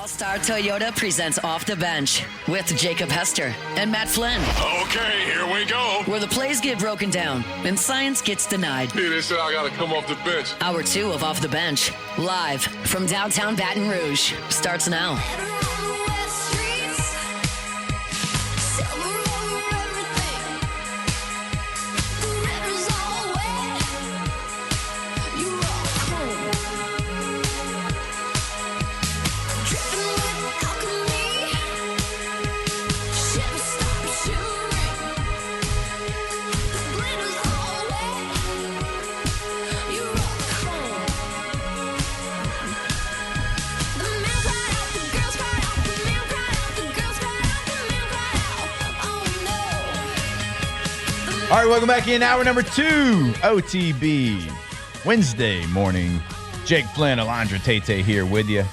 All-Star Toyota presents Off the Bench with Jacob Hester and Matt Flynn. Okay, here we go. Where the plays get broken down and science gets denied. Hey, they said I got to come off the bench. Hour 2 of Off the Bench, live from downtown Baton Rouge, starts now. All right, welcome back in hour number 2, OTB, Wednesday morning. Jake Flynn, Alondra Tate here with you.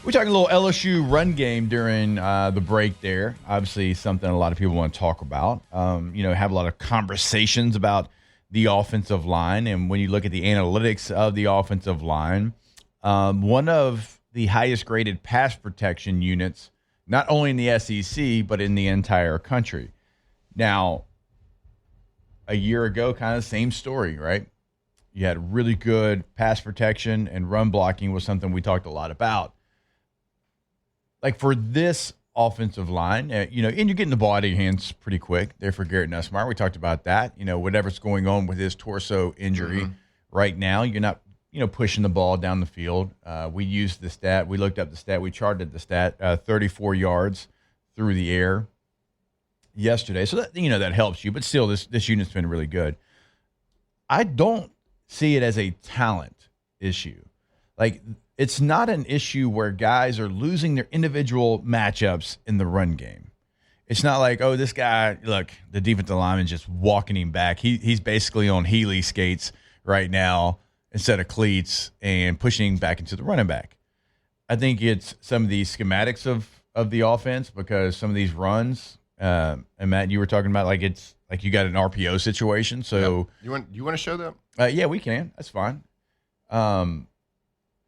We're talking a little LSU run game during the break there. Obviously, something a lot of people want to talk about. Have a lot of conversations about the offensive line. And when you look at the analytics of the offensive line, one of the highest graded pass protection units, not only in the SEC, but in the entire country. Now, a year ago, kind of the same story, right? You had really good pass protection, and run blocking was something we talked a lot about. Like for this offensive line, and you're getting the ball out of your hands pretty quick there for Garrett Nussmeier. We talked about that. Whatever's going on with his torso injury right now, you're not, pushing the ball down the field. We used the stat. We looked up the stat. We charted the stat, 34 yards through the air yesterday. So that helps you, but still this unit's been really good. I don't see it as a talent issue. Like, it's not an issue where guys are losing their individual matchups in the run game. It's not like, oh, this guy, look, the defensive lineman just walking him back. He's basically on Heeley skates right now instead of cleats and pushing back into the running back. I think it's some of the schematics of the offense, because some of these runs, and Matt, you were talking about, like, it's like you got an RPO situation. So you want to show that? Yeah, we can. That's fine.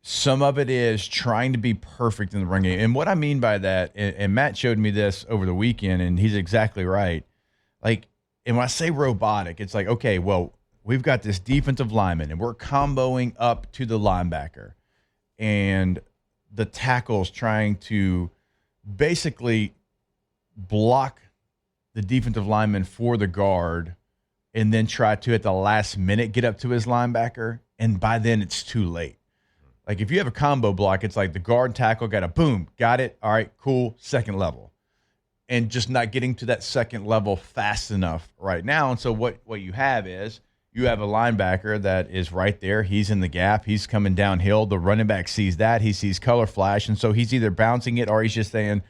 Some of it is trying to be perfect in the run game. And what I mean by that, and Matt showed me this over the weekend, and he's exactly right. Like, and when I say robotic, it's like, okay, well, we've got this defensive lineman, and we're comboing up to the linebacker. And the tackle's trying to basically block the defensive lineman for the guard, and then try to, at the last minute, get up to his linebacker, and by then it's too late. Like, if you have a combo block, it's like the guard and tackle got a boom, got it, all right, cool, second level. And just not getting to that second level fast enough right now. And so what you have is you have a linebacker that is right there. He's in the gap. He's coming downhill. The running back sees that. He sees color flash, and so he's either bouncing it or he's just saying,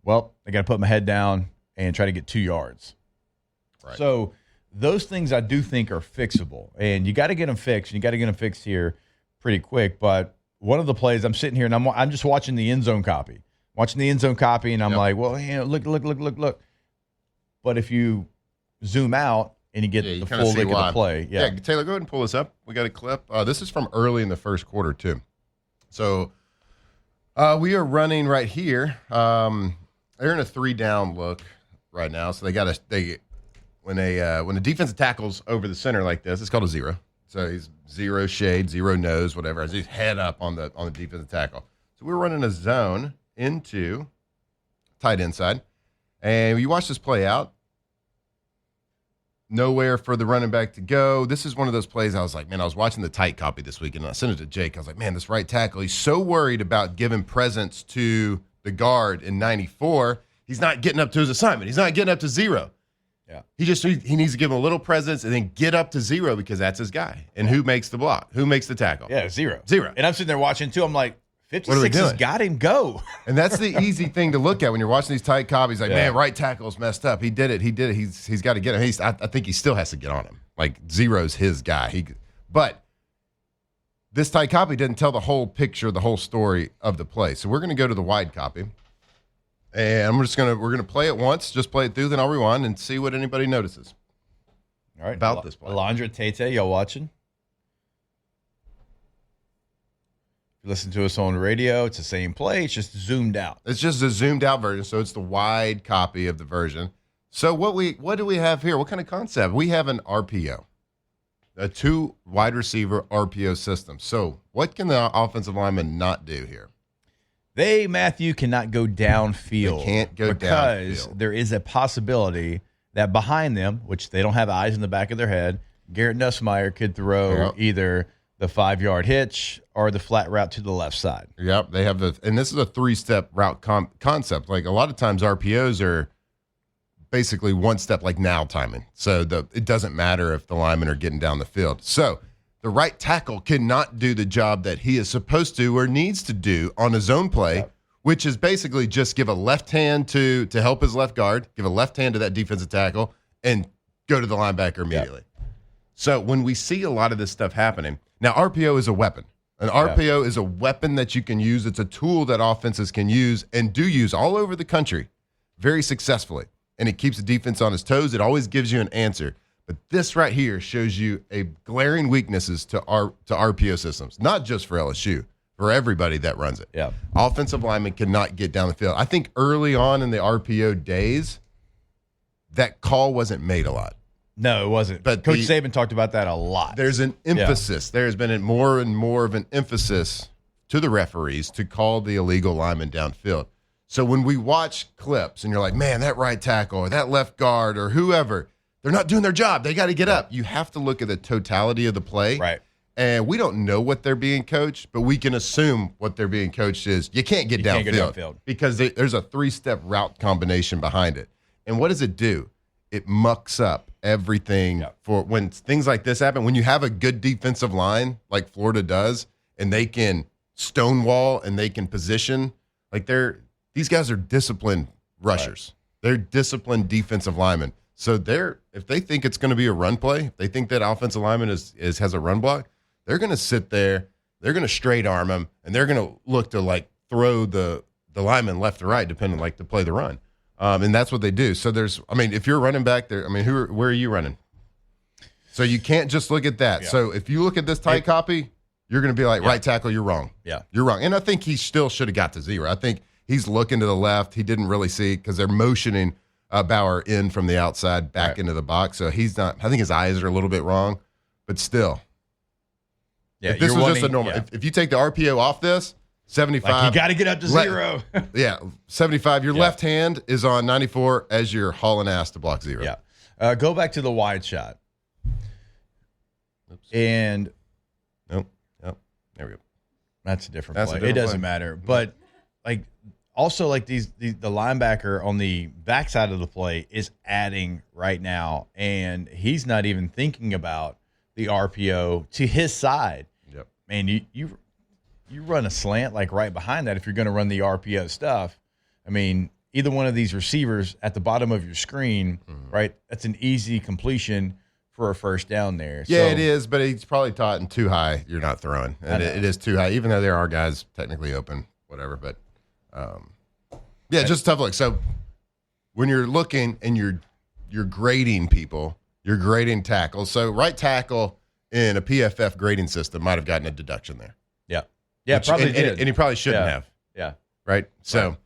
well, I got to put my head down and try to get 2 yards. Right. So those things I do think are fixable, and you got to get them fixed. You got to get them fixed here pretty quick. But one of the plays, I'm sitting here and I'm just watching the end zone copy, and I'm like, well, look. But if you zoom out and you get the full look of the play, Taylor, go ahead and pull this up. We got a clip. This is from early in the first quarter too. So we are running right here. They're in a 3-down look right now, so when the defensive tackle's over the center like this, it's called a zero. So he's zero shade, zero nose, whatever. As he's head up on the defensive tackle. So we're running a zone into tight end side, and you watch this play out. Nowhere for the running back to go. This is one of those plays I was like, man, I was watching the tight copy this week, and I sent it to Jake. I was like, man, this right tackle, he's so worried about giving presence to the guard in 94. He's not getting up to his assignment. He's not getting up to zero. Yeah. He needs to give him a little presence and then get up to zero, because that's his guy. And who makes the block? Who makes the tackle? Yeah, zero. And I'm sitting there watching too. I'm like, 56 has got him, go. And that's the easy thing to look at when you're watching these tight copies. Like, man, right tackle's messed up. He did it. He's got to get him. I think he still has to get on him. Like, zero's his guy. But this tight copy didn't tell the whole picture, the whole story of the play. So we're going to go to the wide copy. And we're going to play it once, just play it through, then I'll rewind and see what anybody notices. All right. About this play. Alondra Tate, y'all watching? you listen to us on the radio, it's the same play. It's just zoomed out. It's just a zoomed out version, so it's the wide copy of the version. So what do we have here? What kind of concept? We have an RPO, a 2 wide receiver RPO system. So what can the offensive lineman not do here? They, Matthew, cannot go downfield. They can't go because downfield. there is a possibility that behind them, which they don't have eyes in the back of their head, Garrett Nussmeier could throw either the 5-yard hitch or the flat route to the left side. Yep, they have and this is a 3-step route concept. Like a lot of times RPOs are basically 1 step like now timing. So it doesn't matter if the linemen are getting down the field. So the right tackle cannot do the job that he is supposed to or needs to do on a zone play, which is basically just give a left hand to help his left guard, give a left hand to that defensive tackle, and go to the linebacker immediately. So when we see a lot of this stuff happening, now RPO is a weapon. An RPO is a weapon that you can use. It's a tool that offenses can use and do use all over the country very successfully. And it keeps the defense on his toes. It always gives you an answer. But this right here shows you a glaring weaknesses to RPO systems, not just for LSU, for everybody that runs it. Yeah. Offensive linemen cannot get down the field. I think early on in the RPO days, that call wasn't made a lot. No, it wasn't. But Coach Saban talked about that a lot. There's an emphasis. Yeah. There's been more and more of an emphasis to the referees to call the illegal lineman downfield. So when we watch clips and you're like, man, that right tackle or that left guard or whoever, they're not doing their job. They got to get up. You have to look at the totality of the play. Right. And we don't know what they're being coached, but we can assume what they're being coached is you can't get downfield because there's a 3-step route combination behind it. And what does it do? It mucks up everything for when things like this happen. When you have a good defensive line like Florida does, and they can stonewall and they can position, like these guys are disciplined rushers. Right. They're disciplined defensive linemen. So if they think it's going to be a run play, if they think that offensive lineman has a run block, they're going to sit there, they're going to straight arm him, and they're going to look to like throw the lineman left or right, depending like to play the run. And that's what they do. So if you're running back there, where are you running? So you can't just look at that. Yeah. So if you look at this tight copy, you're going to be like, right tackle, you're wrong. Yeah. You're wrong. And I think he still should have got to 0. I think he's looking to the left. He didn't really see because they're motioning Bauer in from the outside back into the box. So he's not, I think his eyes are a little bit wrong, but still. Yeah, if this was just a normal, if you take the RPO off this, 75. Like you got to get up to 0. 75. Your left hand is on 94 as you're hauling ass to block 0. Yeah. Go back to the wide shot. Oops. And. Nope. There we go. That's a different play. It doesn't matter. But, also, the linebacker on the backside of the play is adding right now, and he's not even thinking about the RPO to his side. Yep. Man, you run a slant right behind that if you're going to run the RPO stuff. Either one of these receivers at the bottom of your screen, right? That's an easy completion for a first down there. Yeah, it is, but he's probably taught in too high you're not throwing. And it is too high, even though there are guys technically open, whatever. But, just tough look. So when you're looking and you're grading people, you're grading tackles. So right tackle in a PFF grading system might have gotten a deduction there. Yeah. Yeah, probably did. And he probably shouldn't have. Yeah. Right? So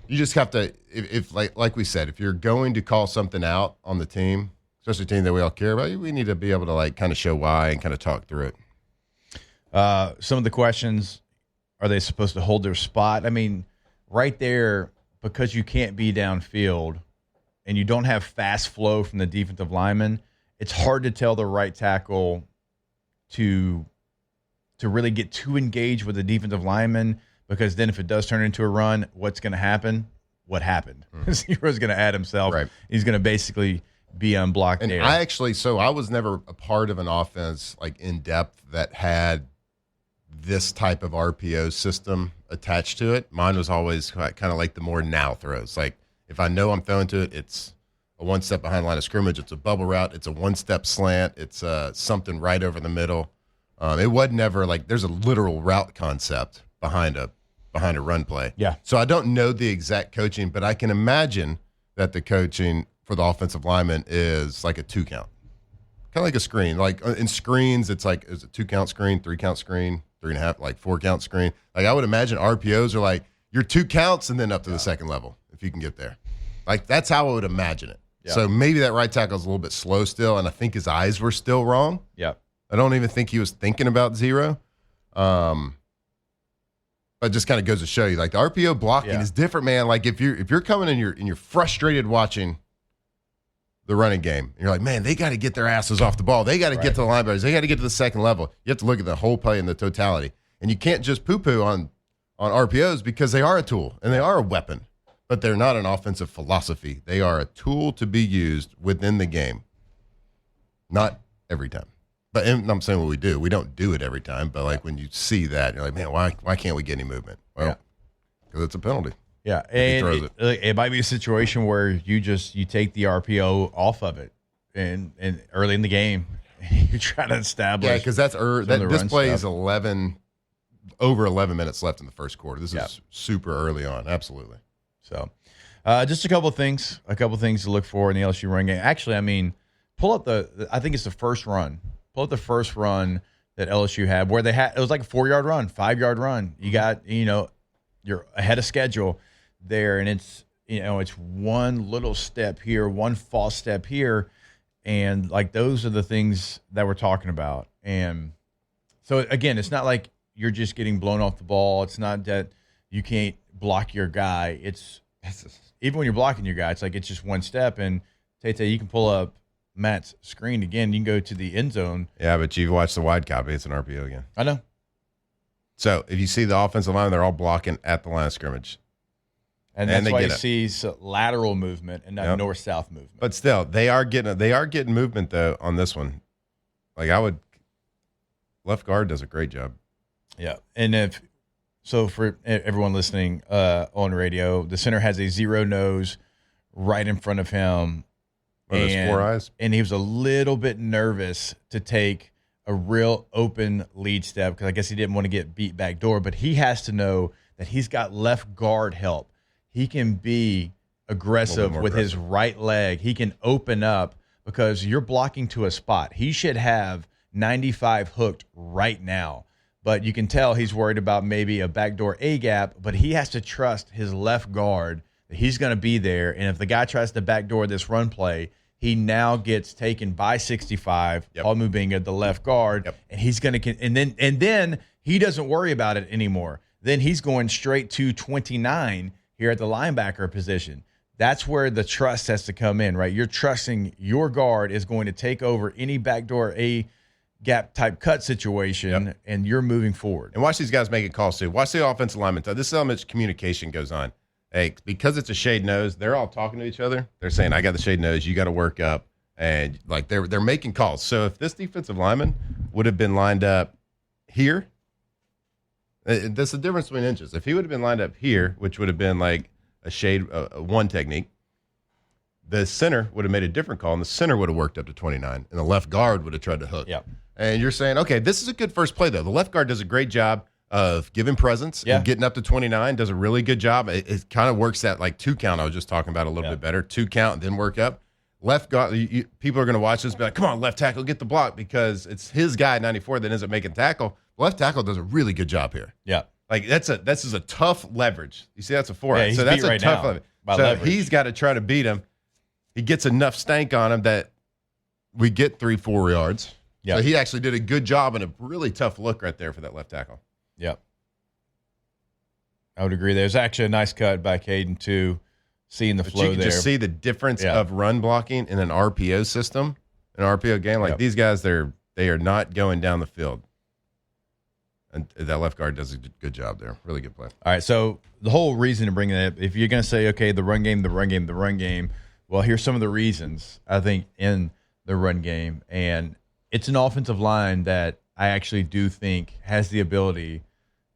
you just have to, if like we said, if you're going to call something out on the team, especially a team that we all care about, we need to be able to kind of show why and kind of talk through it. Some of the questions, are they supposed to hold their spot? Right there, because you can't be downfield and you don't have fast flow from the defensive lineman, it's hard to tell the right tackle to really get too engaged with the defensive lineman, because then if it does turn into a run, what's going to happen? What happened? Zero's going to add himself. Right. He's going to basically be unblocked there. I was never a part of an offense in depth that had this type of RPO system attached to it. Mine was always kind of like the more now throws. If I know I'm throwing to it, it's a 1 step behind line of scrimmage. It's a bubble route. It's a 1-step slant. It's something right over the middle. It wasn't never there's a literal route concept behind a run play. Yeah. So I don't know the exact coaching, but I can imagine that the coaching for the offensive lineman is like a 2 count, kind of like a screen. In screens, it's is a 2 count screen, 3 count screen. 3.5, like 4-count screen. Like I would imagine RPOs are like your 2 counts and then up to the second level if you can get there. Like that's how I would imagine it. Yeah. So maybe that right tackle is a little bit slow still, and I think his eyes were still wrong. Yeah. I don't even think he was thinking about zero. But it just kind of goes to show you, like the RPO blocking is different, man. Like if you're coming and you're frustrated watching the running game, and you're like, man, they got to get their asses off the ball. They got to get to the linebackers. They got to get to the second level. You have to look at the whole play and the totality, and you can't just poo-poo on RPOs because they are a tool and they are a weapon, but they're not an offensive philosophy. They are a tool to be used within the game, not every time. But I'm saying what we do. We don't do it every time. But like when you see that, you're like, man, why can't we get any movement? Well, because it's a penalty. Yeah, and it might be a situation where you take the RPO off of it, and early in the game, you try to establish. Yeah, because this play is over 11 minutes left in the first quarter. This is super early on. Absolutely. So, just a couple of things to look for in the LSU run game. Actually, I mean, pull up I think it's the first run. Pull up the first run that LSU had where it was like a 4-yard run, 5-yard run. You got, you're ahead of schedule there, and it's one little step here, one false step here, and like those are the things that we're talking about. And so again, it's not like you're just getting blown off the ball. It's not that you can't block your guy. It's even when you're blocking your guy, it's like it's just one step. And Tate, you can pull up Matt's screen again. You can go to the end zone. Yeah, but you've watched the wide copy. It's an RPO again. I know. So if you see the offensive line, they're all blocking at the line of scrimmage. And that's why you see lateral movement and not north-south movement. But still, they are getting movement, though, on this one. Like left guard does a great job. Yeah. And for everyone listening on radio, the center has a zero nose right in front of him. Those 4 eyes. And he was a little bit nervous to take a real open lead step because I guess he didn't want to get beat back door. But he has to know that he's got left guard help. He can be aggressive with his right leg. He can open up because you're blocking to a spot. He should have 95 hooked right now. But you can tell he's worried about maybe a backdoor A gap, but he has to trust his left guard that he's going to be there. And if the guy tries to backdoor this run play, he now gets taken by 65, Paul Mubinga, the left guard, and he's going to and then he doesn't worry about it anymore. Then he's going straight to 29 here at the linebacker position. That's where the trust has to come in, right? You're trusting your guard is going to take over any backdoor A gap type cut situation, and you're moving forward. And watch these guys making calls too. Watch the offensive lineman. This element of communication goes on. Hey, because it's a shade nose, they're all talking to each other. They're saying, I got the shade nose, you got to work up. And like they're making calls. So if this defensive lineman would have been lined up here, that's the difference between inches. If he would have been lined up here, which would have been like a shade one technique, the center would have made a different call, and the center would have worked up to 29, and the left guard would have tried to hook. Yeah. And you're saying, okay, this is a good first play, though. The left guard does a great job of giving presence and getting up to 29, does a really good job. It kind of works that like 2 count I was just talking about a little bit better. 2 count and then work up. Left guard, people are going to watch this and be like, come on, left tackle, get the block, because it's his guy, 94, that ends up making tackle. Left tackle does a really good job here. Yeah. Like this is a tough leverage. You see, that's a 4. Yeah, so that's a tough leverage. So he's got to try to beat him. He gets enough stank on him that we get 3-4 yards. Yeah. So he actually did a good job and a really tough look right there for that left tackle. Yep. I would agree. There's actually a nice cut by Caden too, seeing the flow there. You can just see the difference of run blocking in an RPO system, an RPO game. Like these guys, they are not going down the field. And that left guard does a good job there. Really good play. All right, so the whole reason to bring that up, if you're going to say, okay, the run game, well, here's some of the reasons, I think, in the run game. And it's an offensive line that I actually do think has the ability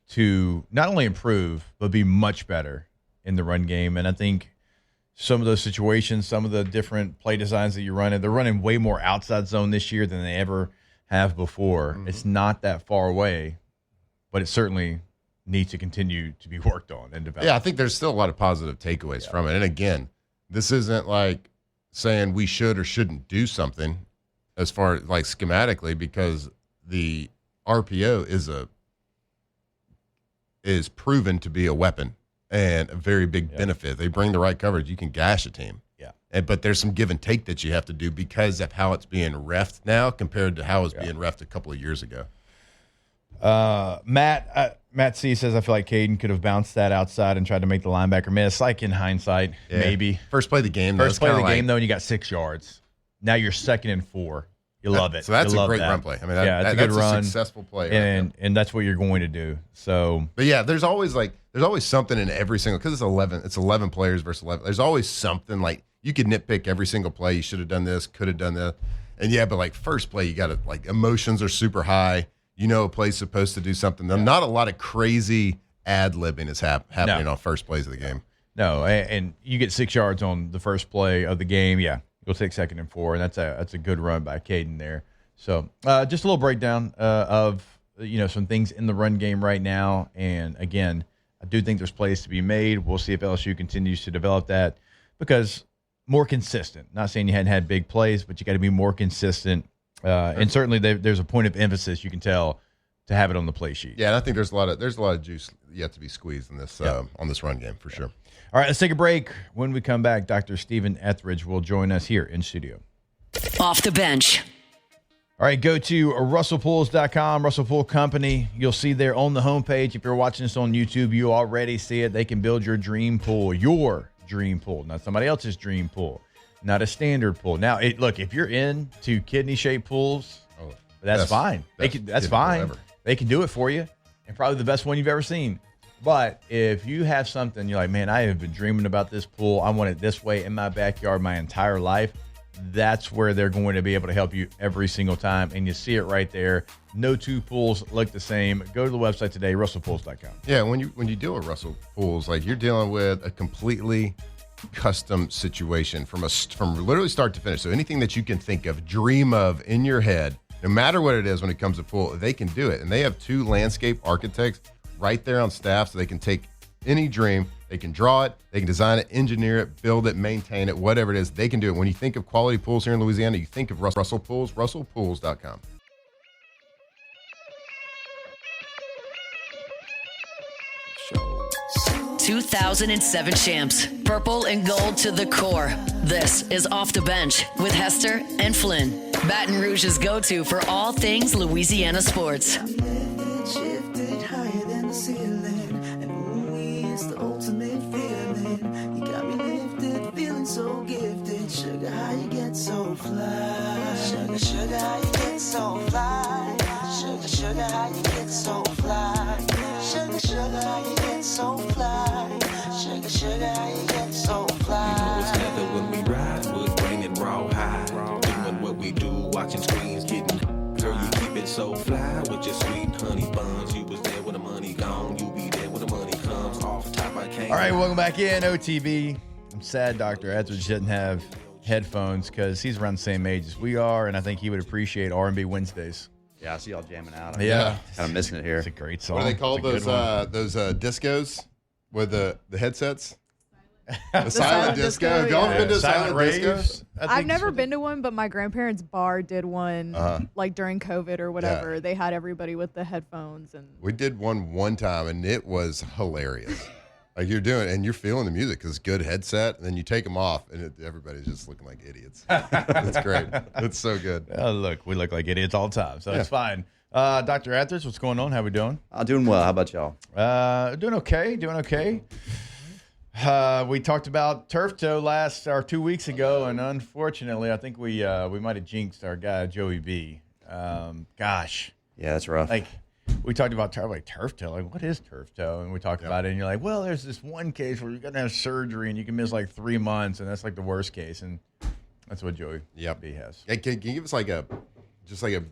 to not only improve, but be much better in the run game. And I think some of those situations, some of the different play designs that you're running, they're running way more outside zone this year than they ever have before. Mm-hmm. It's not that far away, but it certainly needs to continue to be worked on and developed. Yeah, I think there's still a lot of positive takeaways from it. And again, this isn't like saying we should or shouldn't do something as far as like schematically, because the RPO is a is proven to be a weapon and a very big benefit. They bring the right coverage. You can gash a team. Yeah. But there's some give and take that you have to do because of how it's being reffed now compared to how it was being reffed a couple of years ago. Matt C says, I feel like Caden could have bounced that outside and tried to make the linebacker miss. Like in hindsight, maybe. First play of the game. First play of the game, though, and you got 6 yards. Now you're 2nd and 4. You love it. So that's a great run play. I mean, it's a good run. A successful play. And that's what you're going to do. So, but yeah, there's always something in every single, because it's 11 players versus 11. There's always something like you could nitpick every single play. You should have done this, could have done that. And yeah, but like first play, you got to, like, emotions are super high. You know, a play's supposed to do something. Not a lot of crazy ad-libbing is happening on first plays of the game. No, and you get 6 yards on the first play of the game. Yeah, you'll take 2nd and 4, and that's a good run by Caden there. So just a little breakdown of some things in the run game right now. And again, I do think there's plays to be made. We'll see if LSU continues to develop that because more consistent. Not saying you hadn't had big plays, but you got to be more consistent. And certainly there's a point of emphasis you can tell to have it on the play sheet. Yeah, and I think there's a lot of juice yet to be squeezed in this on this run game for sure. All right, let's take a break. When we come back, Dr. Stephen Etheridge will join us here in studio. Off the bench. All right, go to russellpools.com, Russell Pool Company. You'll see there on the homepage. If you're watching this on YouTube, you already see it. They can build your dream pool, not somebody else's dream pool, not a standard pool. Now, look, if you're into kidney-shaped pools, that's fine. That's fine. Whatever. They can do it for you, and probably the best one you've ever seen. But if you have something, you're like, man, I have been dreaming about this pool. I want it this way in my backyard my entire life. That's where they're going to be able to help you every single time. And you see it right there. No two pools look the same. Go to the website today, russellpools.com. Yeah, when you deal with Russell Pools, like you're dealing with a completely custom situation from literally start to finish. So anything that you can think of, dream of in your head, no matter what it is when it comes to pool, they can do it. And they have 2 landscape architects right there on staff so they can take any dream, they can draw it, they can design it, engineer it, build it, maintain it, whatever it is, they can do it. When you think of quality pools here in Louisiana, you think of Russell Pools, russellpools.com. Show. 2007 champs, purple and gold to the core. This is Off the Bench with Hester and Flynn. Baton Rouge's go-to for all things Louisiana sports. Shifted higher than the ceiling, and ooh, it's the ultimate feeling. You got me lifted, feeling so gifted. Sugar, how you get so fly? Sugar, sugar, how you get so fly? Sugar, sugar, how you get so fly? Sugar, sugar, how you get so fly? Sugar, sugar, how you get so fly? You know it's never when we ride, we're bringing raw high. Doing what we do, watching screens, getting. Girl, you keep it so fly with your sweet honey buns. You was there when the money gone. You be there when the money comes. Off top, I can't. All right, welcome back in, OTB. I'm sad Dr. Etheridge didn't have headphones because he's around the same age as we are, and I think he would appreciate R&B Wednesdays. Yeah, I see y'all jamming out. Yeah. Kind of missing it here. It's a great song. What do they call those discos with the headsets? The silent disco. Have y'all been to silent disco? I've never been to one, but my grandparents' bar did one like during COVID or whatever. Yeah. They had everybody with the headphones. And We did one time, and it was hilarious. Like you're doing, and you're feeling the music because it's good headset, and then you take them off, and everybody's just looking like idiots. It's great. It's so good. Look, we look like idiots all the time, so it's fine. Dr. Etheridge, what's going on? How we doing? Doing well. How about y'all? Doing okay. We talked about turf toe 2 weeks ago, and unfortunately, I think we might have jinxed our guy Joey B. Gosh, Yeah, that's rough. like we talked about turf toe. Like, what is turf toe? And we talked about it, and you're like, well, there's this one case where you're gonna have surgery and you can miss like 3 months, and that's like the worst case, and that's what Joey B has. Hey, can you give us like a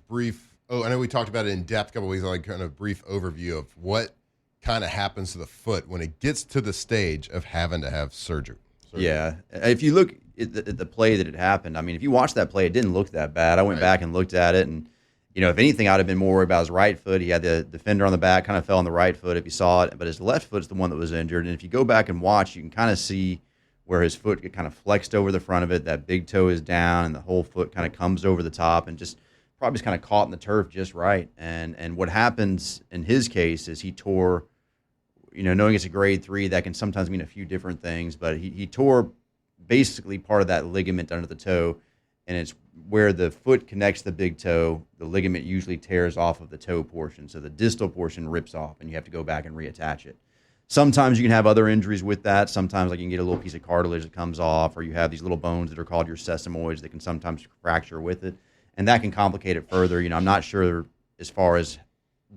brief? Oh, I know we talked about it in depth a couple of weeks. Like kind of brief overview of what kind of happens to the foot when it gets to the stage of having to have surgery. Yeah. If you look at the play that had happened, I mean, if you watch that play, it didn't look that bad. I went back and looked at it, and, if anything, I'd have been more worried about his right foot. He had the defender on the back, kind of fell on the right foot if you saw it, but his left foot's the one that was injured. And if you go back and watch, you can kind of see where his foot kind of flexed over the front of it. That big toe is down, and the whole foot kind of comes over the top and just probably kind of caught in the turf just right. And what happens in his case is he tore knowing it's a grade 3, that can sometimes mean a few different things. But he tore basically part of that ligament under the toe, and it's where the foot connects the big toe. The ligament usually tears off of the toe portion, so the distal portion rips off, and you have to go back and reattach it. Sometimes you can have other injuries with that. Sometimes like you can get a little piece of cartilage that comes off, or you have these little bones that are called your sesamoids that can sometimes fracture with it, and that can complicate it further. I'm not sure as far as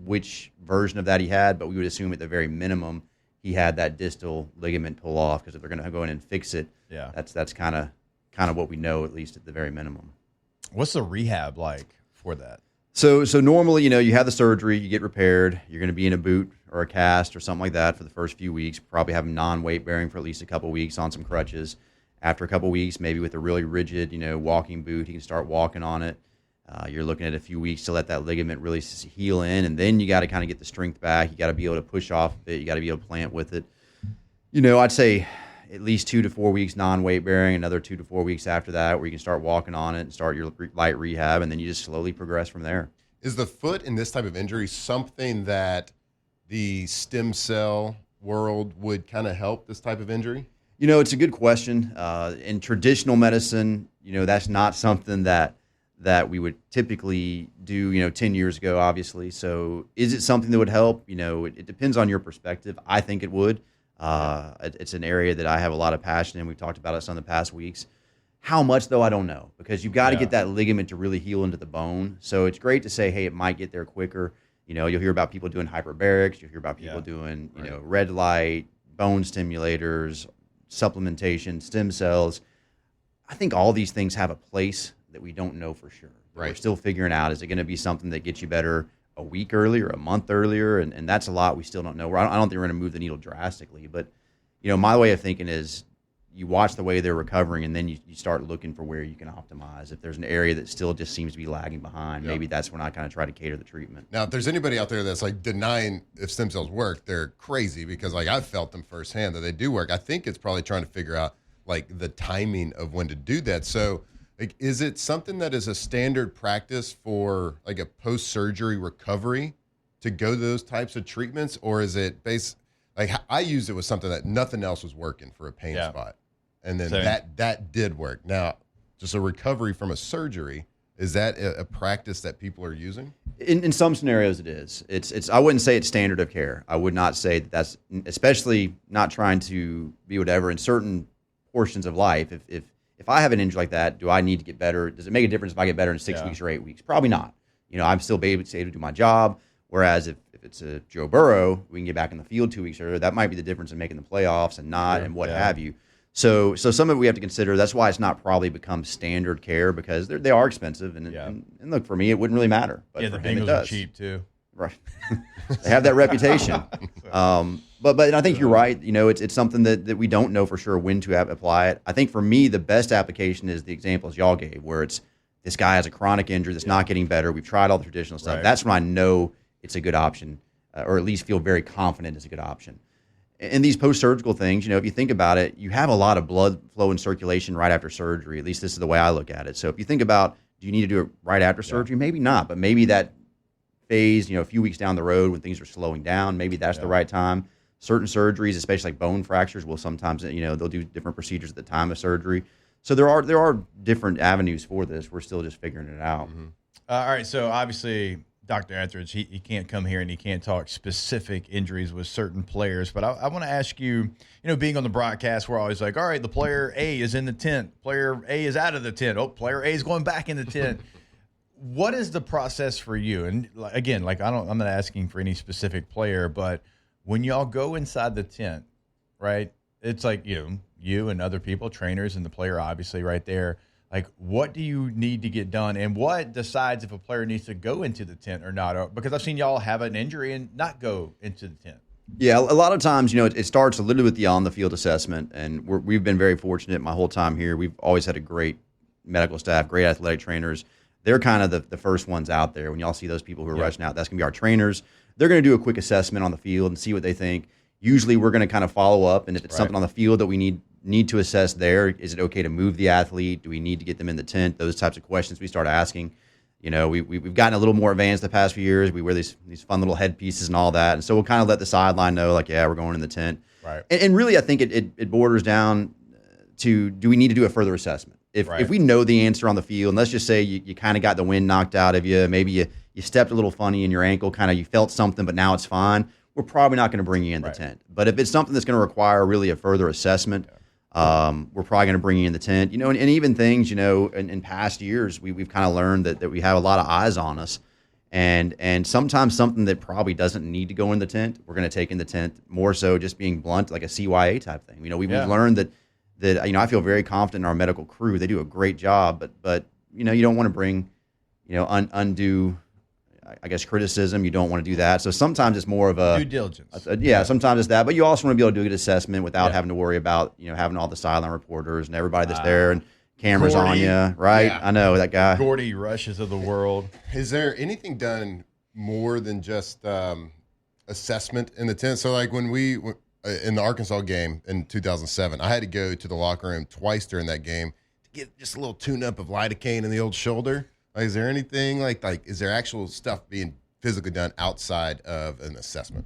which version of that he had, but we would assume at the very minimum he had that distal ligament pull off, because if they're going to go in and fix it, that's kind of what we know, at least at the very minimum. What's the rehab like for that? So normally, you have the surgery, you get repaired, you're going to be in a boot or a cast or something like that for the first few weeks, probably have him non-weight bearing for at least a couple weeks on some crutches. After a couple weeks, maybe with a really rigid, walking boot, he can start walking on it. You're looking at a few weeks to let that ligament really heal in, and then you got to kind of get the strength back. You got to be able to push off of it. You got to be able to plant with it. I'd say at least 2 to 4 weeks non-weight bearing, another 2 to 4 weeks after that where you can start walking on it and start your light rehab, and then you just slowly progress from there. Is the foot in this type of injury something that the stem cell world would kind of help this type of injury? It's a good question. In traditional medicine, that's not something that we would typically do, 10 years ago, obviously. So is it something that would help? It depends on your perspective. I think it would. It's an area that I have a lot of passion in. We've talked about it some of the past weeks. How much, though, I don't know, because you've got to get that ligament to really heal into the bone. So it's great to say, hey, it might get there quicker. You'll hear about people doing hyperbarics. You'll hear about people doing, red light, bone stimulators, supplementation, stem cells. I think all these things have a place that we don't know for sure. Right. We're still figuring out, is it going to be something that gets you better a week earlier, a month earlier? And that's a lot we still don't know. I don't think we're going to move the needle drastically. But, my way of thinking is you watch the way they're recovering, and then you start looking for where you can optimize. If there's an area that still just seems to be lagging behind, maybe that's when I kind of try to cater the treatment. Now, if there's anybody out there that's like denying if stem cells work, they're crazy, because like I've felt them firsthand that they do work. I think it's probably trying to figure out like the timing of when to do that. So like, is it something that is a standard practice for like a post-surgery recovery to go to those types of treatments? Or is it like I used it with something that nothing else was working for a pain spot. And then that did work. Now, just a recovery from a surgery, is that a practice that people are using? In some scenarios, it is. It's. I wouldn't say it's standard of care. I would not say that's, especially not trying to be whatever in certain portions of life. If I have an injury like that, do I need to get better? Does it make a difference if I get better in 6 weeks or 8 weeks? Probably not. I'm still able to do my job. Whereas if it's a Joe Burrow, we can get back in the field 2 weeks earlier. That might be the difference in making the playoffs and not, and what have you. So some of it we have to consider. That's why it's not probably become standard care, because they are expensive. And look, for me, it wouldn't really matter. But the for him, it Bengals does. are cheap too. Right. They have that reputation. But I think you're right. It's something that we don't know for sure when to apply it. I think for me, the best application is the examples y'all gave, where it's this guy has a chronic injury that's not getting better. We've tried all the traditional stuff. Right. That's when I know it's a good option, or at least feel very confident it's a good option. And these post-surgical things, if you think about it, you have a lot of blood flow and circulation right after surgery. At least this is the way I look at it. So if you think about, do you need to do it right after surgery? Maybe not, but maybe that phase, a few weeks down the road when things are slowing down, maybe that's the right time. Certain surgeries, especially like bone fractures, will sometimes, they'll do different procedures at the time of surgery. So there are different avenues for this. We're still just figuring it out. Mm-hmm. All right, so obviously Dr. Etheridge, he can't come here and he can't talk specific injuries with certain players. But I want to ask you, being on the broadcast, we're always like, all right, the player A is in the tent. Player A is out of the tent. Oh, player A is going back in the tent. What is the process for you? And again, I'm not asking for any specific player, but when y'all go inside the tent, right, it's like, you and other people, trainers and the player obviously right there. Like, what do you need to get done, and what decides if a player needs to go into the tent or not? Because I've seen y'all have an injury and not go into the tent. Yeah, a lot of times, it starts literally with the on-the-field assessment, and we've been very fortunate my whole time here. We've always had a great medical staff, great athletic trainers. They're kind of the first ones out there. When y'all see those people who are rushing out, that's going to be our trainers. They're going to do a quick assessment on the field and see what they think. Usually we're going to kind of follow up, and if it's something on the field that we need to assess there, is it okay to move the athlete? Do we need to get them in the tent? Those types of questions we start asking. we've gotten a little more advanced the past few years. We wear these fun little headpieces and all that, and so we'll kind of let the sideline know, like, yeah, we're going in the tent. Right. And really, I think it borders down to, do we need to do a further assessment? If we know the answer on the field, and let's just say you kind of got the wind knocked out of you, maybe you stepped a little funny in your ankle, kind of you felt something, but now it's fine, we're probably not going to bring you in the tent. But if it's something that's going to require really a further assessment, we're probably going to bring you in the tent. And even things, in past years, we've kind of learned that we have a lot of eyes on us. And sometimes something that probably doesn't need to go in the tent, we're going to take in the tent, more so just being blunt, like a CYA type thing. We've learned that I feel very confident in our medical crew. They do a great job, but you don't want to bring, undue, I guess, criticism. You don't want to do that. So sometimes it's more of a due diligence. Sometimes it's that, but you also want to be able to do a good assessment without having to worry about, having all the sideline reporters and everybody that's there and cameras Gordy. on you, right? Yeah. I know that guy. Gordy Rushes of the world. Is there anything done more than just assessment in the tent? So, like when we in the Arkansas game in 2007, I had to go to the locker room twice during that game to get just a little tune-up of lidocaine in the old shoulder. Like, is there anything like is there actual stuff being physically done outside of an assessment?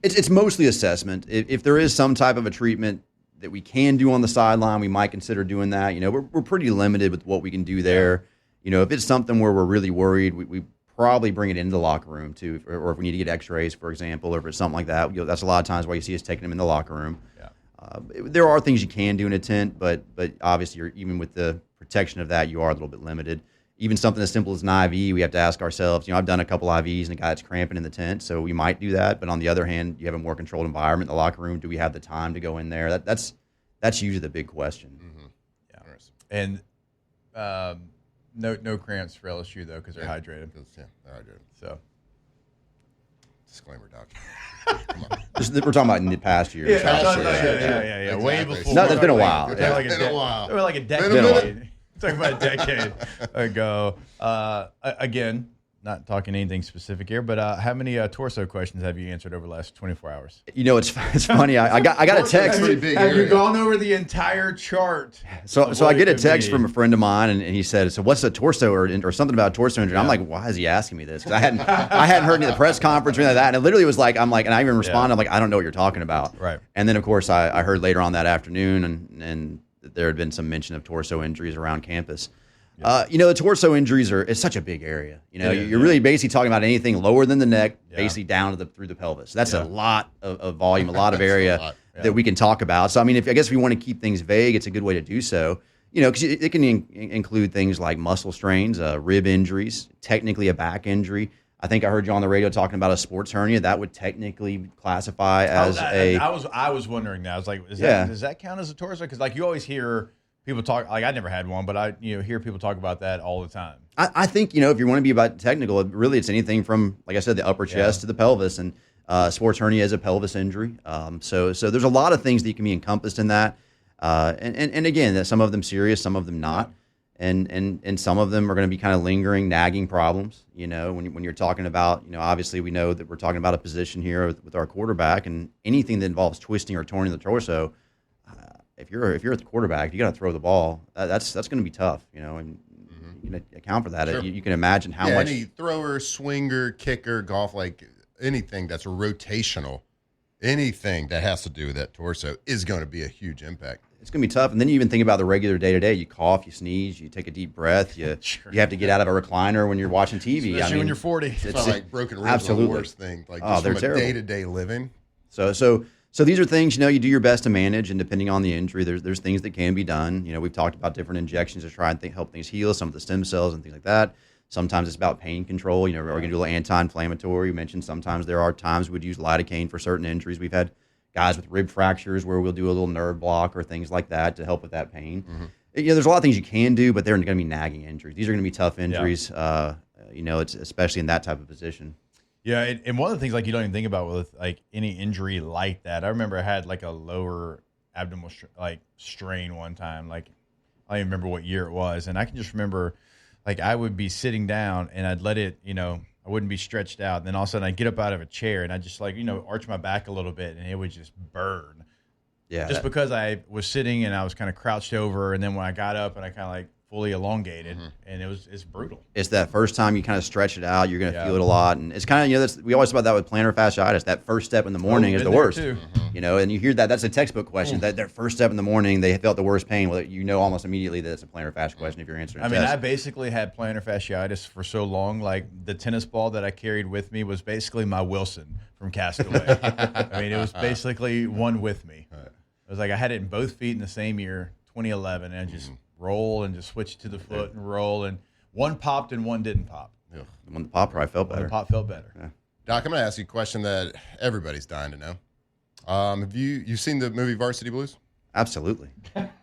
It's mostly assessment. If there is some type of a treatment that we can do on the sideline, we might consider doing that. We're pretty limited with what we can do there. If it's something where we're really worried, we probably bring it into the locker room too, or if we need to get x-rays, for example, or if it's something like that. That's a lot of times why you see us taking them in the locker room. There are things you can do in a tent, but obviously even with the protection of that, you are a little bit limited. Even something as simple as an IV, we have to ask ourselves, I've done a couple IVs and a guy that's cramping in the tent, so we might do that. But on the other hand, you have a more controlled environment in the locker room. Do we have the time to go in there? That's usually the big question. And no cramps for LSU, though, because they're hydrated. Yeah, they're hydrated. So, disclaimer, Doc. We're talking about in the past year. Yeah. Way before. No, it's been a while. It's been like a decade. Talking about a decade ago. Again, not talking anything specific here, but how many torso questions have you answered over the last 24 hours? It's funny. I got a text. Have you gone over the entire chart? So I get a text from a friend of mine, and he said, "So what's a torso or something about a torso injury?" I'm like, "Why is he asking me this?" Because I hadn't heard any of the press conference or anything like that, and it literally was like, and I even responded, I'm like, "I don't know what you're talking about." Right. And then of course I heard later on that afternoon, and there had been some mention of torso injuries around campus. The torso injuries it's such a big area. You're really basically talking about anything lower than the neck, basically down to through the pelvis. That's a lot of volume, a lot of area that we can talk about. So, I guess if we want to keep things vague, it's a good way to do so. Because it can include things like muscle strains, rib injuries, technically a back injury. I think I heard you on the radio talking about a sports hernia. That would technically classify as I was wondering that. I was like, does that count as a torso? Because like you always hear people talk, like I never had one, but I hear people talk about that all the time. I think, if you want to be about technical, really it's anything from, like I said, the upper chest to the pelvis, and sports hernia is a pelvis injury. So there's a lot of things that can be encompassed in that. And again, some of them serious, some of them not. And some of them are going to be kind of lingering, nagging problems. When you're talking about, obviously we know that we're talking about a position here with our quarterback, and anything that involves twisting or torn the torso, if you're at the quarterback, you got to throw the ball. That's going to be tough, and you can account for that. Sure. You can imagine how much. Any thrower, swinger, kicker, golf, like anything that's rotational, anything that has to do with that torso is going to be a huge impact. It's going to be tough. And then you even think about the regular day-to-day. You cough, you sneeze, you take a deep breath. You have to get out of a recliner when you're watching TV. Especially when you're 40. It's like broken ribs are the worst thing. Like just from a day-to-day living. So these are things, you do your best to manage, and depending on the injury, there's things that can be done. We've talked about different injections to try and help things heal, some of the stem cells and things like that. Sometimes it's about pain control. We're going to do a little anti-inflammatory. You mentioned sometimes there are times we'd use lidocaine for certain injuries. We've had guys with rib fractures where we'll do a little nerve block or things like that to help with that pain. Mm-hmm. There's a lot of things you can do, but they're going to be nagging injuries. These are going to be tough injuries, it's especially in that type of position. Yeah, and one of the things like you don't even think about with like any injury like that. I remember I had like a lower abdominal strain one time. Like I don't even remember what year it was, and I can just remember like I would be sitting down and I'd let it, I wouldn't be stretched out, and then all of a sudden I'd get up out of a chair and I just arch my back a little bit, and it would just burn. Yeah, just because I was sitting and I was kind of crouched over, and then when I got up and I kind of like fully elongated, and it's brutal. It's that first time you kind of stretch it out, you're going to feel it a lot, and it's kind of we always talk about that with plantar fasciitis. That first step in the morning is the worst, and you hear that. That's a textbook question. That their first step in the morning, they felt the worst pain. Well, almost immediately that it's a plantar fasciitis question if you're answering. I mean, I basically had plantar fasciitis for so long. Like the tennis ball that I carried with me was basically my Wilson from Castaway. I mean, it was basically one with me. It was like I had it in both feet in the same year, 2011, and I just roll and just switch to the foot and roll, and one popped and one didn't pop. The one that popped probably felt better. The pop felt better. Yeah. Doc, I'm going to ask you a question that everybody's dying to know. Have you seen the movie Varsity Blues? Absolutely.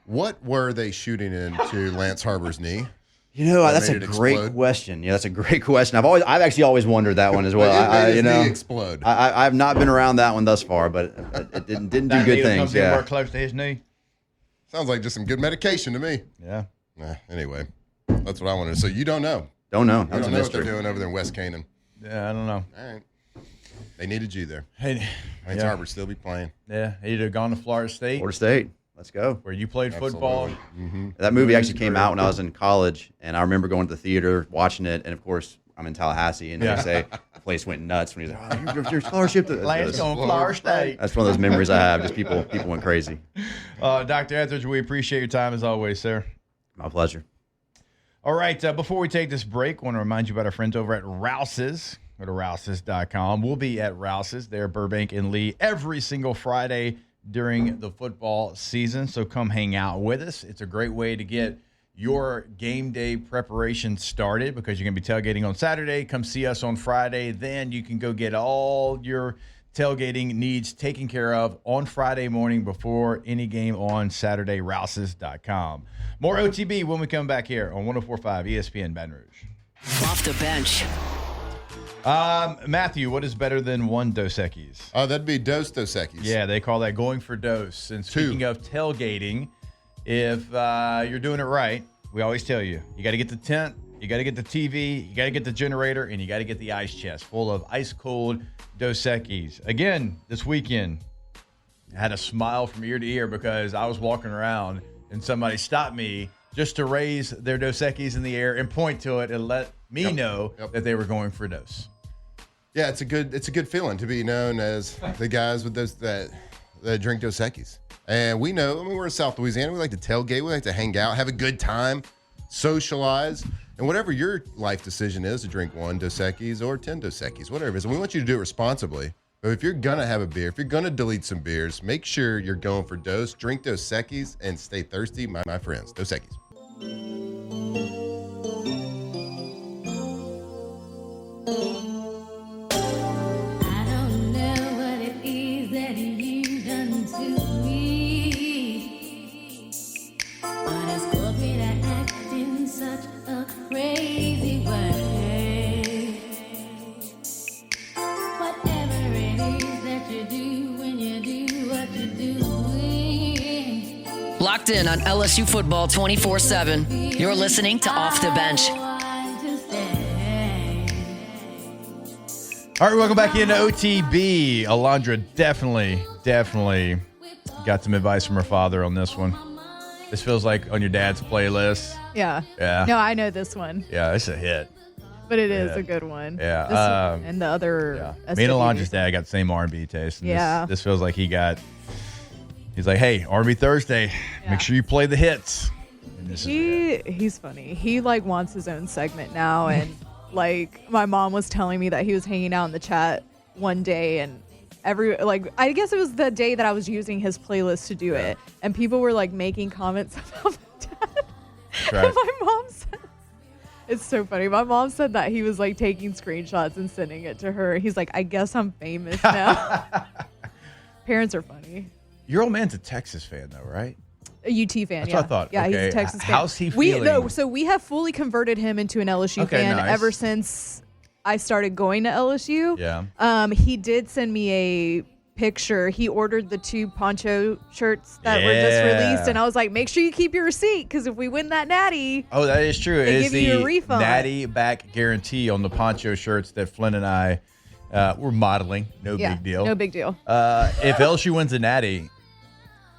What were they shooting into Lance Harbor's knee? That's a great question. Yeah, that's a great question. I've actually always wondered that one as well. It made his knee explode. I've not been around that one thus far, but it didn't do good things. Yeah, more close to his knee. Sounds like just some good medication to me. Yeah. Anyway, that's what I wanted. So you don't know? Don't know. You don't know what they're doing over there in West Canaan. Yeah, I don't know. All right. They needed you there. Hey, Lance Harbor still be playing. Yeah, he'd have gone to Florida State. Florida State. Let's go. Where you played football. That movie actually came out when I was in college, and I remember going to the theater, watching it, and of course, I'm in Tallahassee, and they say the place went nuts when he's like, "Oh, your scholarship to Lance going Florida State." That's one of those memories I have. Just people went crazy. Dr. Etheridge, we appreciate your time as always, sir. My pleasure. All right, before we take this break, I want to remind you about our friends over at Rouse's. Go to Rouse's.com. We'll be at Rouse's there, Burbank and Lee, every single Friday during the football season. So come hang out with us. It's a great way to get your game day preparation started because you're going to be tailgating on Saturday. Come see us on Friday. Then you can go get all your tailgating needs taken care of on Friday morning before any game on Saturday. Rouse's.com. More OTB when we come back here on 104.5 ESPN Baton Rouge. Off the bench. Matthew, what is better than one Dos Equis? That'd be Dos Equis. Yeah, they call that going for dose. And speaking of tailgating, if you're doing it right, we always tell you, you got to get the tent, you got to get the TV, you got to get the generator, and you got to get the ice chest full of ice-cold Dos Equis. Again, this weekend, I had a smile from ear to ear because I was walking around and somebody stopped me just to raise their Dos Equis in the air and point to it and let me know that they were going for dose. Yeah, it's a good feeling to be known as the guys with those that drink Dos Equis. And we know, we're in South Louisiana. We like to tailgate. We like to hang out, have a good time, socialize. And whatever your life decision is to drink one Dos Equis or 10 Dos Equis, whatever it is, and we want you to do it responsibly. But if you're going to have a beer, if you're going to delete some beers, make sure you're going for Dos. Drink Dos Equis and stay thirsty, my friends. Dos Equis. Locked in on LSU football 24/7. You're listening to Off the Bench. All right, welcome back into OTB. Alondra definitely got some advice from her father on this one. This feels like on your dad's playlist. Yeah. Yeah. No, I know this one. Yeah, it's a hit. But it is a good one. Yeah. This one and the other. Me and Alondra's dad got the same R&B taste. And this feels like he's like, hey, R&B Thursday, make sure you play the hits. And he's funny. He wants his own segment now. And my mom was telling me that he was hanging out in the chat one day and I guess it was the day that I was using his playlist to do it. And people were making comments about my dad. Right. And my mom said, it's so funny. My mom said that he was taking screenshots and sending it to her. He's like, I guess I'm famous now. Parents are funny. Your old man's a Texas fan, though, right? A UT fan, That's what I thought. Yeah, okay. he's a Texas fan. How's he feeling? So we have fully converted him into an LSU fan ever since I started going to LSU. Yeah. He did send me a picture. He ordered the 2 poncho shirts that were just released, and I was like, make sure you keep your receipt because if we win that natty, oh, that is true. they It give is you a the refund. natty back guarantee on the poncho shirts that Flynn and I were modeling. No big deal. No big deal. If LSU wins a natty,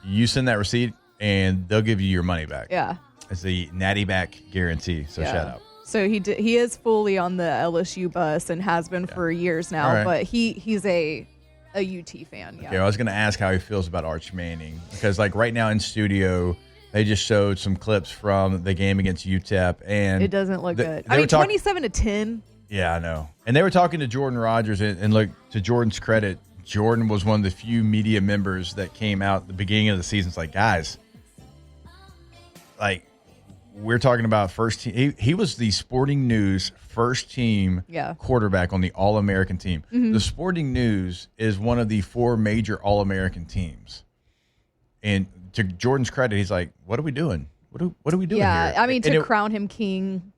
you send that receipt and they'll give you your money back. Yeah. It's the Natty Back guarantee. So shout out. So he is fully on the LSU bus and has been for years now. Right. But he's a UT fan. Yeah. Okay, I was going to ask how he feels about Arch Manning because, like, right now in studio, they just showed some clips from the game against UTEP, and It doesn't look good. they were 27-10. Yeah, I know. And they were talking to Jordan Rodgers, and look, to Jordan's credit, Jordan was one of the few media members that came out at the beginning of the season. It's like, guys, like, we're talking about first team. He was the Sporting News first team quarterback on the All-American team. Mm-hmm. The Sporting News is one of the 4 major All-American teams. And to Jordan's credit, he's like, what are we doing? What are we doing here? Yeah, I mean, to crown him king.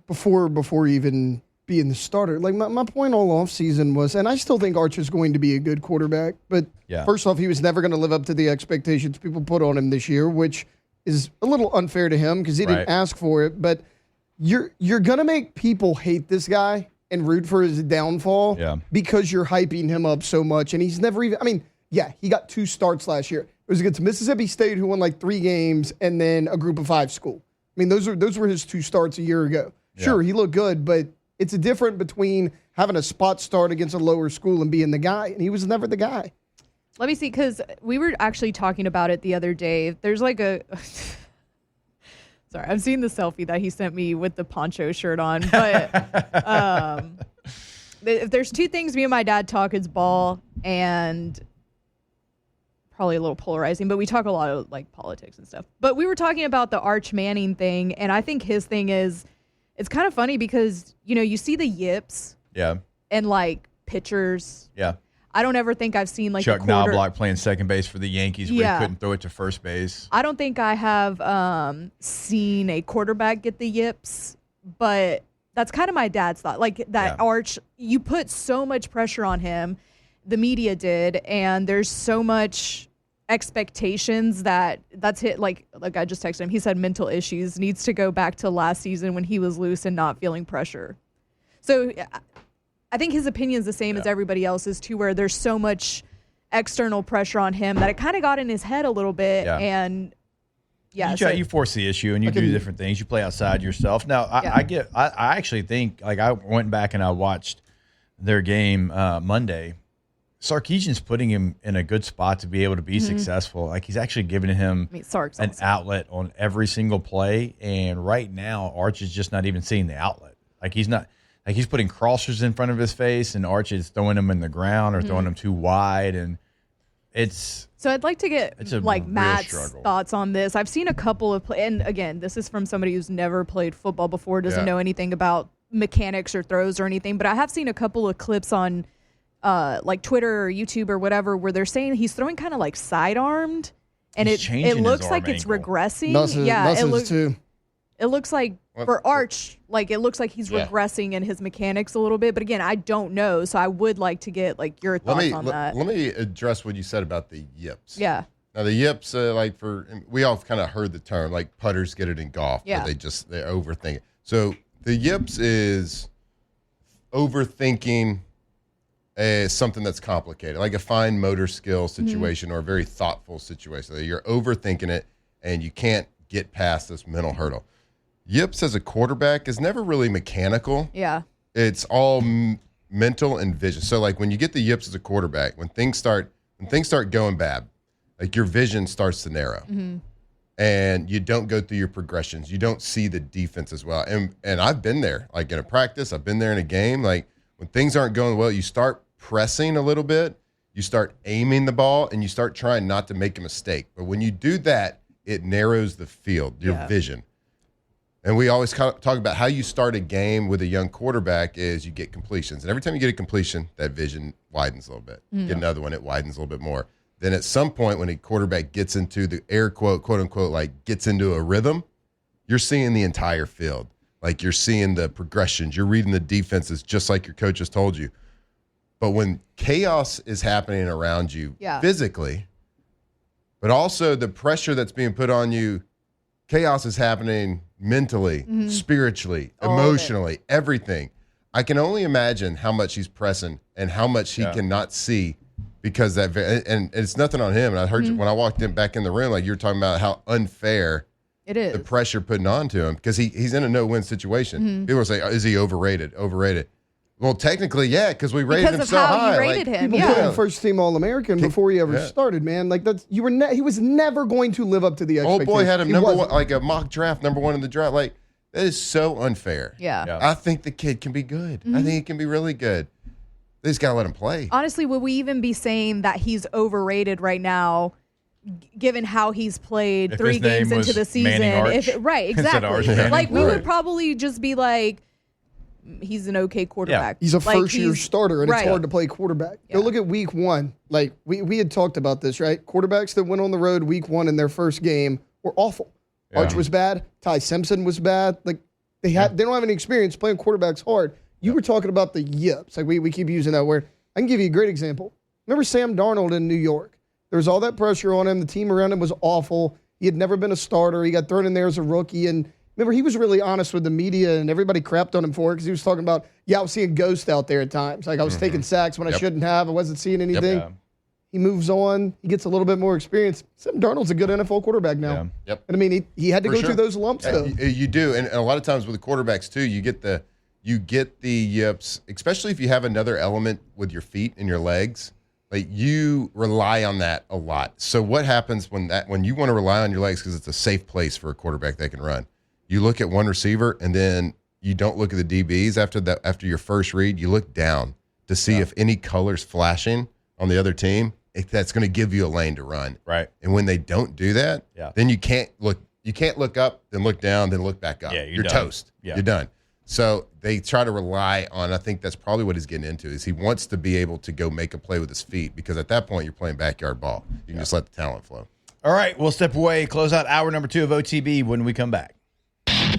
Before even being the starter. Like, my point all offseason was, and I still think Arch is going to be a good quarterback, but first off, he was never going to live up to the expectations people put on him this year, which is a little unfair to him because he didn't ask for it. But you're going to make people hate this guy and root for his downfall because you're hyping him up so much. And he's never even, I mean, he got 2 starts last year. It was against Mississippi State, who won like 3 games, and then a group of 5 school. I mean, those were his 2 starts a year ago. Sure, he looked good, but it's a difference between having a spot start against a lower school and being the guy, and he was never the guy. Let me see, because we were actually talking about it the other day. There's like a... Sorry, I'm seeing the selfie that he sent me with the poncho shirt on, but if there's 2 things me and my dad talk, it's ball and probably a little polarizing, but we talk a lot of like politics and stuff. But we were talking about the Arch Manning thing, and I think his thing is, it's kind of funny because, you know, you see the yips and like pitchers. Yeah. I don't ever think I've seen like Chuck Knobloch playing second base for the Yankees where he couldn't throw it to first base. I don't think I have seen a quarterback get the yips, but that's kind of my dad's thought. Like that Arch, you put so much pressure on him, the media did, and there's so much expectations that's hit. Like I just texted him, he said mental issues, needs to go back to last season when he was loose and not feeling pressure. So I think his opinion is the same as everybody else's too, where there's so much external pressure on him that it kind of got in his head a little bit. And you force the issue and you do different things. You play outside yourself. Now I actually think, like, I went back and I watched their game Monday. Sarkisian's putting him in a good spot to be able to be successful. Like, he's actually giving him an outlet on every single play. And right now, Arch is just not even seeing the outlet. Like, he's not. Like, he's putting crossers in front of his face, and Arch is throwing them in the ground or throwing them too wide, and it's. So I'd like to get like Matt's thoughts on this. I've seen a couple of and again, this is from somebody who's never played football before, doesn't know anything about mechanics or throws or anything. But I have seen a couple of clips on like Twitter or YouTube or whatever where they're saying he's throwing kind of like sidearmed, and it looks like it's regressing. It looks too. It looks like for Arch, like it looks like he's regressing in his mechanics a little bit. But again, I don't know, so I would like to get like your thoughts on that. Let me address what you said about the yips. Yeah. Now the yips, we all kind of heard the term, like putters get it in golf, but they overthink it. So the yips is overthinking something that's complicated, like a fine motor skill situation or a very thoughtful situation. You're overthinking it and you can't get past this mental hurdle. Yips as a quarterback is never really mechanical. Yeah. It's all mental and vision. So like when you get the yips as a quarterback, when things start going bad, like your vision starts to narrow. And you don't go through your progressions. You don't see the defense as well. And I've been there, like in a practice, I've been there in a game. Like when things aren't going well, you start pressing a little bit, you start aiming the ball, and you start trying not to make a mistake. But when you do that, it narrows the field, your vision. And we always talk about how you start a game with a young quarterback is you get completions. And every time you get a completion, that vision widens a little bit. Get another one, it widens a little bit more. Then at some point when a quarterback gets into the air quote, quote unquote, like gets into a rhythm, you're seeing the entire field. Like you're seeing the progressions. You're reading the defenses just like your coach has told you. But when chaos is happening around you physically, but also the pressure that's being put on you, chaos is happening mentally, spiritually, emotionally, everything. I can only imagine how much he's pressing and how much he cannot see because and it's nothing on him. And I heard you when I walked back in the room, like you were talking about how unfair It is. The pressure putting on to him because he's in a no-win situation. People say, is he overrated? Overrated. Well, technically, yeah, because we rated him so high. You rated him. People put him first-team All-American before he ever started, man. Like he was never going to live up to the expectations. Old boy had him number one, like a mock draft, number one in the draft. Like, that is so unfair. Yeah. I think the kid can be good. I think he can be really good. They just got to let him play. Honestly, would we even be saying that he's overrated right now, given how he's played 3 games into the season? Right, exactly. Like, we would probably just be like, he's an okay quarterback. He's a first-year starter, and it's hard to play quarterback. Go look at week 1. Like, we had talked about this, right? Quarterbacks that went on the road week 1 in their first game were awful. Arch was bad. Ty Simpson was bad. Like, they don't have any experience playing quarterbacks hard. You were talking about the yips. Like, we keep using that word. I can give you a great example. Remember Sam Darnold in New York? There was all that pressure on him. The team around him was awful. He had never been a starter. He got thrown in there as a rookie, and remember, he was really honest with the media, and everybody crapped on him for it because he was talking about, I was seeing ghosts out there at times. Like, I was taking sacks when I shouldn't have. I wasn't seeing anything. He moves on. He gets a little bit more experience. Sam Darnold's a good NFL quarterback now. And I mean, he had to go through those lumps, though. You do, and a lot of times with the quarterbacks, too, you get the yips, especially if you have another element with your feet and your legs. Like, you rely on that a lot. So what happens when you want to rely on your legs because it's a safe place for a quarterback that can run? You look at one receiver, and then you don't look at the DBs after your first read. You look down to see if any color's flashing on the other team. That's going to give you a lane to run. Right. And when they don't do that, then you can't look up, then look down, then look back up. Yeah, you're toast. Yeah. You're done. So they try to rely on, I think that's probably what he's getting into, is he wants to be able to go make a play with his feet, because at that point you're playing backyard ball. You can just let the talent flow. All right, we'll step away, close out hour number 2 of OTB when we come back.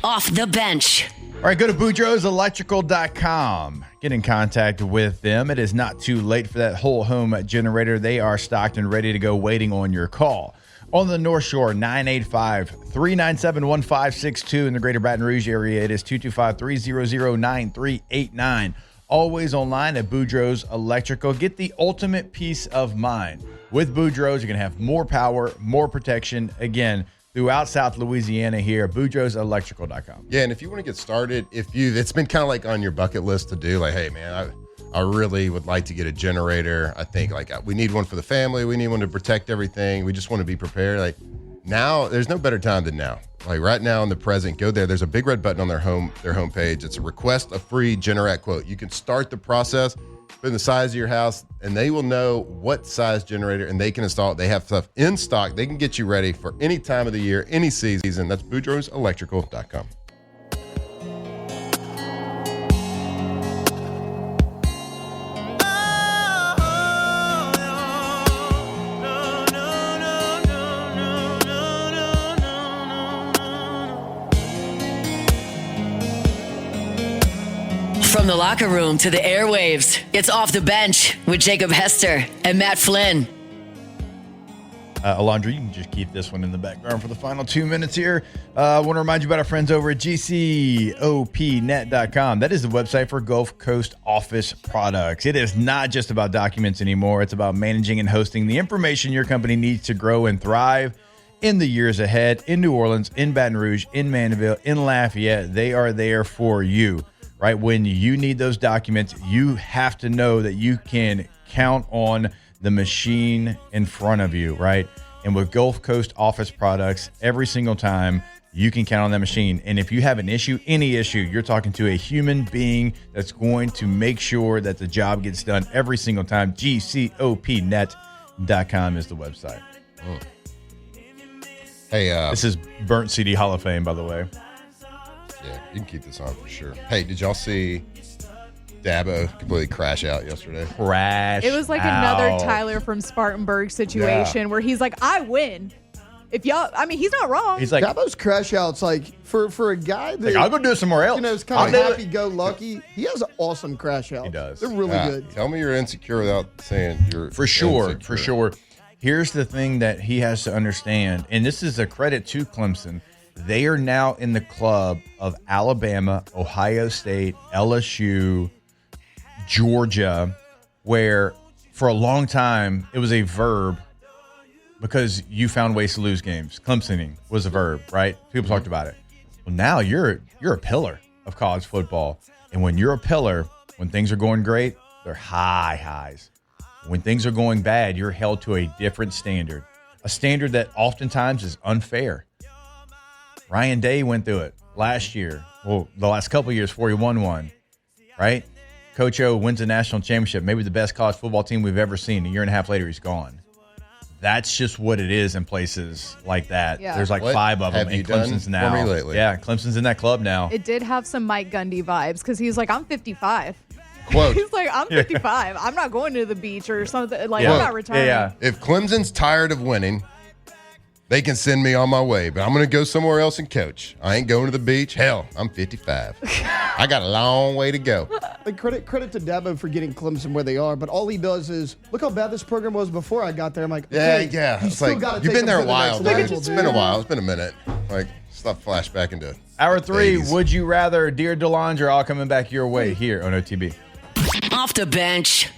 Off the bench. All right, go to BoudreauxElectrical.com. Get in contact with them. It is not too late for that whole home generator. They are stocked and ready to go, waiting on your call. On the North Shore, 985-397-1562. In the greater Baton Rouge area, it is 225-300-9389. Always online at Boudreaux's Electrical. Get the ultimate peace of mind. With Boudreaux's, you're going to have more power, more protection. Again, throughout South Louisiana here, BoudreauxElectrical.com. Yeah, and if you want to get started, it's been kind of like on your bucket list to do, like, hey, man, I really would like to get a generator. I think, like, we need one for the family. We need one to protect everything. We just want to be prepared. Like, now, there's no better time than now. Like, right now in the present, go there. There's a big red button on their homepage. It's a request a free Generac quote. You can start the process, put in the size of your house, and they will know what size generator, and they can install it. They have stuff in stock. They can get you ready for any time of the year, any season. That's BoudreauxElectrical.com. From the locker room to the airwaves, it's Off the Bench with Jacob Hester and Matt Flynn. Alondra, you can just keep this one in the background for the final 2 minutes here. I want to remind you about our friends over at GCOPnet.com. That is the website for Gulf Coast office products. It is not just about documents anymore. It's about managing and hosting the information your company needs to grow and thrive in the years ahead. In New Orleans, in Baton Rouge, in Mandeville, in Lafayette, they are there for you. Right? When you need those documents, you have to know that you can count on the machine in front of you, right? And with Gulf Coast office products, every single time you can count on that machine. And if you have an issue, any issue, you're talking to a human being that's going to make sure that the job gets done every single time. GCOPnet.com is the website. Oh. Hey, this is Burnt CD Hall of Fame, by the way. Yeah, you can keep this on for sure. Hey, did y'all see Dabo completely crash out yesterday? It was like another Tyler from Spartanburg situation where he's like, I win. If y'all, I mean, he's not wrong. He's like, Dabo's crash outs, like for a guy that, like, I'll go do it somewhere else. You know, it's kind of happy-go-lucky. He has an awesome crash outs. He does. They're really good. Tell me you're insecure without saying you're for sure. insecure. For sure. Here's the thing that he has to understand, and this is a credit to Clemson. They are now in the club of Alabama, Ohio State, LSU, Georgia, where for a long time it was a verb because you found ways to lose games. Clemsoning was a verb, right? People talked about it. Well, now you're a pillar of college football. And when you're a pillar, when things are going great, they're high highs. When things are going bad, you're held to a different standard, a standard that oftentimes is unfair. Ryan Day went through it last year. Well, the last couple of years before he won one, right? Coach O wins a national championship, maybe the best college football team we've ever seen. A year and a half later, he's gone. That's just what it is in places like that. Yeah. There's like What 5 of them, have you and Clemson's done now. for me lately? Yeah, Clemson's in that club now. It did have some Mike Gundy vibes because he's like, I'm 55. Quote, He's like, I'm 55. I'm not going to the beach or something. Like, Yeah. I'm not retiring. Yeah. if Clemson's tired of winning, they can send me on my way, but I'm going to go somewhere else and coach. I ain't going to the beach. Hell, I'm 55. I got a long way to go. Like credit to Dabo for getting Clemson where they are, but all he does is look how bad this program was before I got there. I'm like, okay, Yeah. You It's still like, gotta you've take been them there a to the while, next dude. level, It's been a while. It's been a minute. Like, stop flashback into Hour 3, 80s. would you rather Dear DeLondre all coming back your way here on OTB? Off the bench.